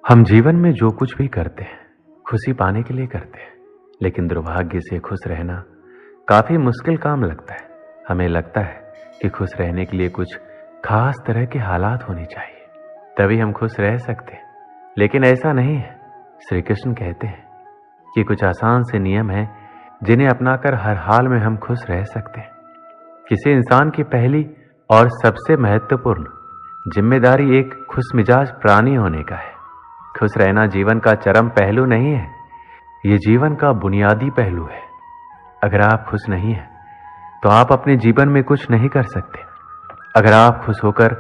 हम जीवन में जो कुछ भी करते हैं खुशी पाने के लिए करते हैं, लेकिन दुर्भाग्य से खुश रहना काफी मुश्किल काम लगता है। हमें लगता है कि खुश रहने के लिए कुछ खास तरह के हालात होने चाहिए, तभी हम खुश रह सकते हैं, लेकिन ऐसा नहीं है। श्री कृष्ण कहते हैं कि कुछ आसान से नियम हैं जिन्हें अपनाकर हर हाल में हम खुश रह सकते हैं। किसी इंसान की पहली और सबसे महत्वपूर्ण जिम्मेदारी एक खुशमिजाज प्राणी होने का है। खुश रहना जीवन का चरम पहलू नहीं है, ये जीवन का बुनियादी पहलू है। अगर आप खुश नहीं हैं तो आप अपने जीवन में कुछ नहीं कर सकते। अगर आप खुश होकर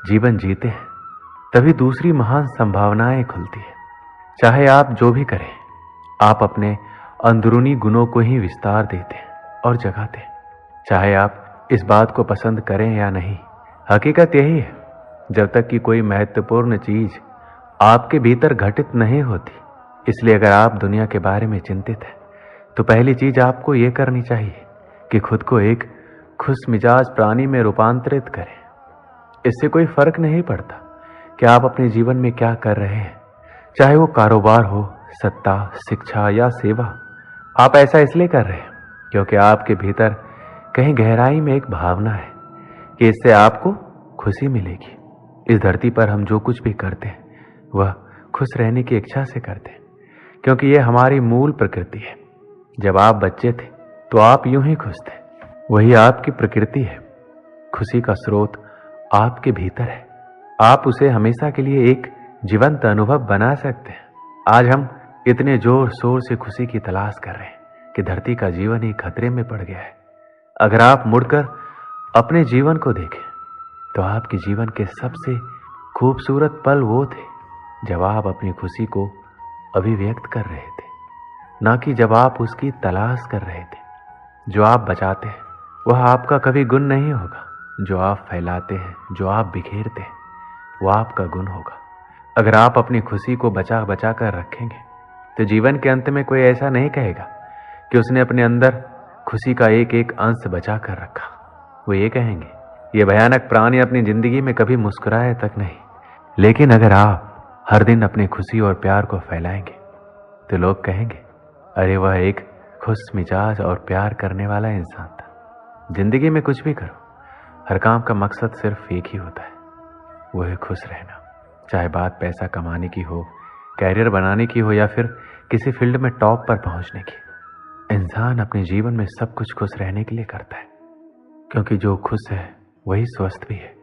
जीवन जीते हैं तभी दूसरी महान संभावनाएं खुलती है। चाहे आप जो भी करें, आप अपने अंदरूनी गुणों को ही विस्तार देते हैं और जगाते हैं। चाहे आप इस बात को पसंद करें या नहीं, हकीकत यही है। जब तक कि कोई महत्वपूर्ण चीज आपके भीतर घटित नहीं होती, इसलिए अगर आप दुनिया के बारे में चिंतित हैं तो पहली चीज आपको यह करनी चाहिए कि खुद को एक खुश मिजाज प्राणी में रूपांतरित करें। इससे कोई फर्क नहीं पड़ता कि आप अपने जीवन में क्या कर रहे हैं, चाहे वो कारोबार हो, सत्ता, शिक्षा या सेवा। आप ऐसा इसलिए कर रहे हैं क्योंकि आपके भीतर कहीं गहराई में एक भावना है कि इससे आपको खुशी मिलेगी। इस धरती पर हम जो कुछ भी करते हैं वह खुश रहने की इच्छा से करते हैं, क्योंकि यह हमारी मूल प्रकृति है। जब आप बच्चे थे तो आप यूं ही खुश थे, वही आपकी प्रकृति है। खुशी का स्रोत आपके भीतर है, आप उसे हमेशा के लिए एक जीवंत अनुभव बना सकते हैं। आज हम इतने जोर शोर से खुशी की तलाश कर रहे हैं कि धरती का जीवन ही खतरे में पड़ गया है। अगर आप मुड़कर अपने जीवन को देखें तो आपके जीवन के सबसे खूबसूरत पल वो थे जब आप अपनी खुशी को अभिव्यक्त कर रहे थे, ना कि जब आप उसकी तलाश कर रहे थे। जो आप बचाते हैं वह आपका कभी गुण नहीं होगा, जो आप फैलाते हैं, जो आप बिखेरते हैं, वह आपका गुण होगा। अगर आप अपनी खुशी को बचा बचा कर रखेंगे तो जीवन के अंत में कोई ऐसा नहीं कहेगा कि उसने अपने अंदर खुशी का एक एक अंश बचा कर रखा। वो ये कहेंगे, ये भयानक प्राणी अपनी जिंदगी में कभी मुस्कुराए तक नहीं। लेकिन अगर आप हर दिन अपनी खुशी और प्यार को फैलाएंगे तो लोग कहेंगे, अरे वह एक खुश मिजाज और प्यार करने वाला इंसान था। जिंदगी में कुछ भी करो, हर काम का मकसद सिर्फ एक ही होता है, वह है खुश रहना। चाहे बात पैसा कमाने की हो, कैरियर बनाने की हो या फिर किसी फील्ड में टॉप पर पहुंचने की। इंसान अपने जीवन में सब कुछ खुश रहने के लिए करता है, क्योंकि जो खुश है वही स्वस्थ भी है,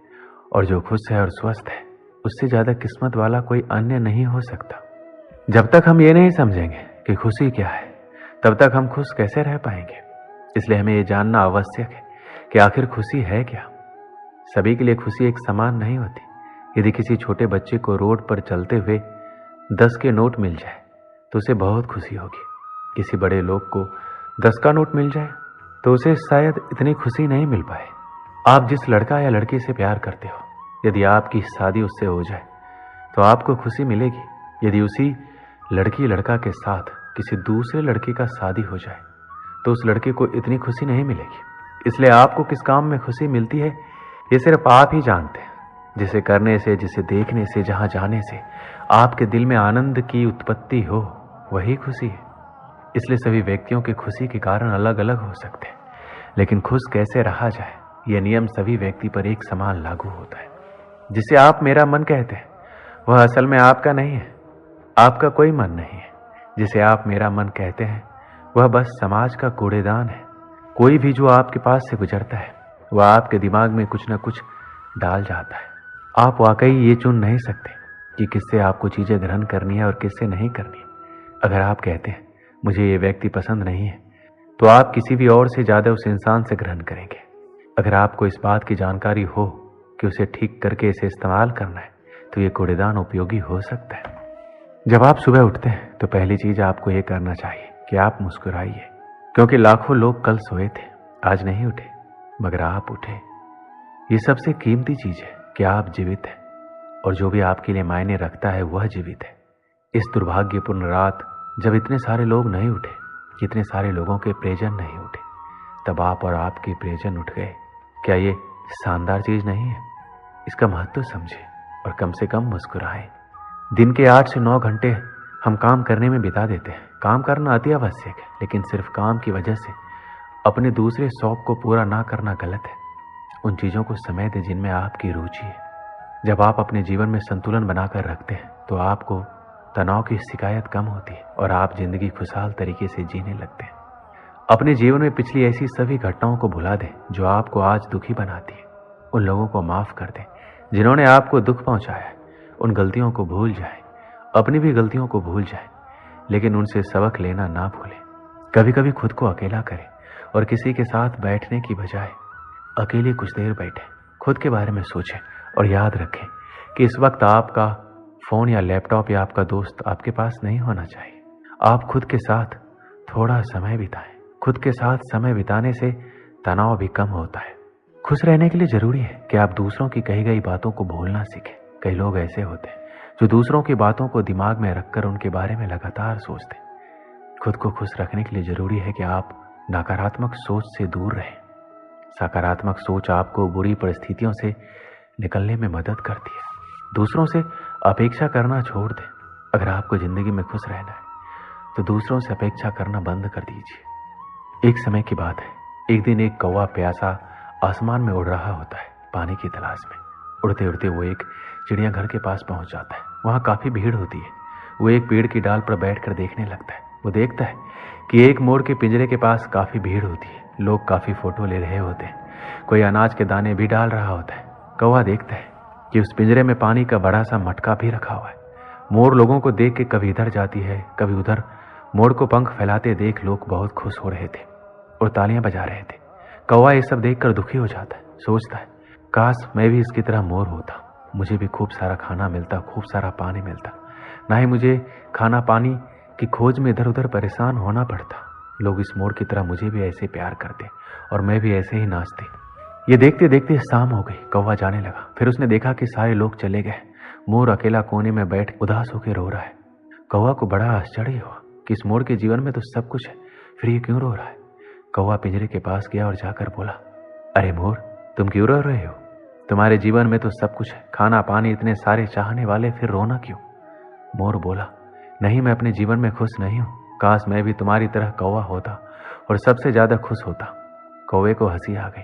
और जो खुश है और स्वस्थ है उससे ज्यादा किस्मत वाला कोई अन्य नहीं हो सकता। जब तक हम ये नहीं समझेंगे कि खुशी क्या है, तब तक हम खुश कैसे रह पाएंगे। इसलिए हमें ये जानना आवश्यक है कि आखिर खुशी है क्या। सभी के लिए खुशी एक समान नहीं होती। यदि किसी छोटे बच्चे को रोड पर चलते हुए 10 के नोट मिल जाए तो उसे बहुत खुशी होगी। किसी बड़े लोग को 10 का नोट मिल जाए तो उसे शायद इतनी खुशी नहीं मिल पाए। आप जिस लड़का या लड़की से प्यार करते हो, यदि आपकी शादी उससे हो जाए तो आपको खुशी मिलेगी। यदि उसी लड़की लड़का के साथ किसी दूसरे लड़के का शादी हो जाए तो उस लड़के को इतनी खुशी नहीं मिलेगी। इसलिए आपको किस काम में खुशी मिलती है ये सिर्फ आप ही जानते हैं। जिसे करने से, जिसे देखने से, जहां जाने से आपके दिल में आनंद की उत्पत्ति हो, वही खुशी है। इसलिए सभी व्यक्तियों की खुशी के कारण अलग अलग हो सकते हैं, लेकिन खुश कैसे रहा जाए यह नियम सभी व्यक्ति पर एक समान लागू होता है। जिसे आप मेरा मन कहते हैं वह असल में आपका नहीं है, आपका कोई मन नहीं है। जिसे आप मेरा मन कहते हैं वह बस समाज का कूड़ेदान है। कोई भी जो आपके पास से गुजरता है वह आपके दिमाग में कुछ न कुछ डाल जाता है। आप वाकई ये चुन नहीं सकते कि किससे आपको चीजें ग्रहण करनी है और किससे नहीं करनी। अगर आप कहते हैं मुझे ये व्यक्ति पसंद नहीं है, तो आप किसी भी और से ज्यादा उस इंसान से ग्रहण करेंगे। अगर आपको इस बात की जानकारी हो कि उसे ठीक करके इसे इस्तेमाल करना है तो ये कूड़ेदान उपयोगी हो सकता है। जब आप सुबह उठते हैं तो पहली चीज आपको ये करना चाहिए कि आप मुस्कुराइए, क्योंकि लाखों लोग कल सोए थे, आज नहीं उठे, मगर आप उठे। ये सबसे कीमती चीज है कि आप जीवित हैं, और जो भी आपके लिए मायने रखता है वह जीवित है। इस दुर्भाग्यपूर्ण रात जब इतने सारे लोग नहीं उठे, इतने सारे लोगों के प्रियजन नहीं उठे, तब आप और आपके प्रियजन उठ गए। क्या ये शानदार चीज नहीं है? इसका महत्व समझे और कम से कम मुस्कुराएं। दिन के 8 से 9 घंटे हम काम करने में बिता देते हैं। काम करना अति आवश्यक है, लेकिन सिर्फ काम की वजह से अपने दूसरे शौक को पूरा ना करना गलत है। उन चीज़ों को समय दें जिनमें आपकी रुचि है। जब आप अपने जीवन में संतुलन बनाकर रखते हैं तो आपको तनाव की शिकायत कम होती है और आप जिंदगी खुशहाल तरीके से जीने लगते हैं। अपने जीवन में पिछली ऐसी सभी घटनाओं को भुला दें जो आपको आज दुखी बनाती है। उन लोगों को माफ कर दें जिन्होंने आपको दुख पहुंचाया है। उन गलतियों को भूल जाएं, अपनी भी गलतियों को भूल जाएं, लेकिन उनसे सबक लेना ना भूलें। कभी कभी खुद को अकेला करें और किसी के साथ बैठने की बजाय अकेले कुछ देर बैठें, खुद के बारे में सोचें और याद रखें कि इस वक्त आपका फोन या लैपटॉप या आपका दोस्त आपके पास नहीं होना चाहिए। आप खुद के साथ थोड़ा समय बिताएं। खुद के साथ समय बिताने से तनाव भी कम होता है। खुश रहने के लिए जरूरी है कि आप दूसरों की कही गई बातों को भूलना सीखें। कई लोग ऐसे होते हैं जो दूसरों की बातों को दिमाग में रखकर उनके बारे में लगातार सोचते हैं। खुद को खुश रखने के लिए जरूरी है कि आप नकारात्मक सोच से दूर रहें। सकारात्मक सोच आपको बुरी परिस्थितियों से निकलने में मदद करती है। दूसरों से अपेक्षा करना छोड़ दें। अगर आपको जिंदगी में खुश रहना है तो दूसरों से अपेक्षा करना बंद कर दीजिए। एक समय की बात है, एक दिन एक कौवा प्यासा आसमान में उड़ रहा होता है पानी की तलाश में। उड़ते उड़ते वो एक चिड़ियाघर के पास पहुंच जाता है। वहां काफी भीड़ होती है। वो एक पेड़ की डाल पर बैठकर देखने लगता है। वो देखता है कि एक मोर के पिंजरे के पास काफी भीड़ होती है। लोग काफी फोटो ले रहे होते हैं। कोई अनाज के दाने भी डाल रहा होता है। कौवा देखता है कि उस पिंजरे में पानी का बड़ा सा मटका भी रखा हुआ है। मोर लोगों को देख के कभी इधर जाती है कभी उधर। मोर को पंख फैलाते देख लोग बहुत खुश हो रहे थे और तालियां बजा रहे थे। कौवा ये सब देखकर दुखी हो जाता है। सोचता है, काश मैं भी इसकी तरह मोर होता, मुझे भी खूब सारा खाना मिलता, खूब सारा पानी मिलता, ना ही मुझे खाना पानी की खोज में इधर उधर परेशान होना पड़ता। लोग इस मोर की तरह मुझे भी ऐसे प्यार करते और मैं भी ऐसे ही नाचते। ये देखते देखते शाम हो गई। कौवा जाने लगा। फिर उसने देखा कि सारे लोग चले गए। मोर अकेला कोने में बैठ उदास होकर रो रहा है। कौवा को बड़ा आश्चर्य हुआ कि इस मोर के जीवन में तो सब कुछ है, फिर ये क्यों रो रहा है। कौवा पिंजरे के पास गया और जाकर बोला, अरे मोर, तुम क्यों रो रहे हो? तुम्हारे जीवन में तो सब कुछ है, खाना पानी, इतने सारे चाहने वाले, फिर रोना क्यों? मोर बोला, नहीं, मैं अपने जीवन में खुश नहीं हूं। काश मैं भी तुम्हारी तरह कौवा होता और सबसे ज्यादा खुश होता। कौवे को हंसी आ गई।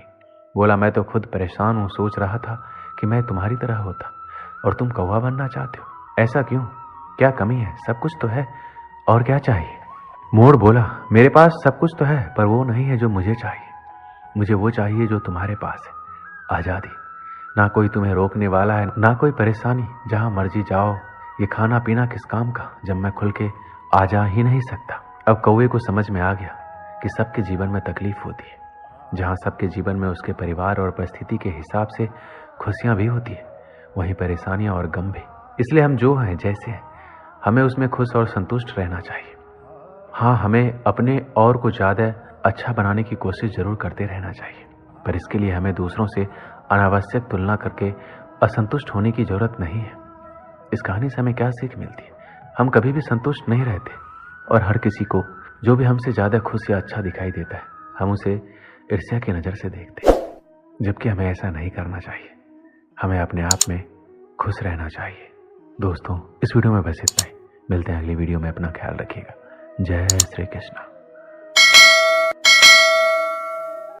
बोला, मैं तो खुद परेशान हूं, सोच रहा था कि मैं तुम्हारी तरह होता और तुम कौवा बनना चाहते हो। ऐसा क्यों? क्या कमी है? सब कुछ तो है, और क्या चाहिए? मोर बोला, मेरे पास सब कुछ तो है, पर वो नहीं है जो मुझे चाहिए। मुझे वो चाहिए जो तुम्हारे पास है, आजादी। ना कोई तुम्हें रोकने वाला है, ना कोई परेशानी, जहां मर्जी जाओ। ये खाना पीना किस काम का जब मैं खुल के आ जा ही नहीं सकता। अब कौवे को समझ में आ गया कि सबके जीवन में तकलीफ होती है। जहां सबके जीवन में उसके परिवार और परिस्थिति के हिसाब से खुशियां भी होती है, वहीं परेशानियां और गम भी। इसलिए हम जो हैं, जैसे हैं, हमें उसमें खुश और संतुष्ट रहना चाहिए। हाँ, हमें अपने और को ज्यादा अच्छा बनाने की कोशिश जरूर करते रहना चाहिए, पर इसके लिए हमें दूसरों से अनावश्यक तुलना करके असंतुष्ट होने की जरूरत नहीं है। इस कहानी से हमें क्या सीख मिलती है? हम कभी भी संतुष्ट नहीं रहते और हर किसी को जो भी हमसे ज्यादा खुश या अच्छा दिखाई देता है, हम उसे ईर्ष्या की नजर से देखते हैं, जबकि हमें ऐसा नहीं करना चाहिए। हमें अपने आप में खुश रहना चाहिए। दोस्तों, इस वीडियो में बस इतना ही। मिलते हैं अगली वीडियो में। अपना ख्याल रखिएगा। जय श्री कृष्ण।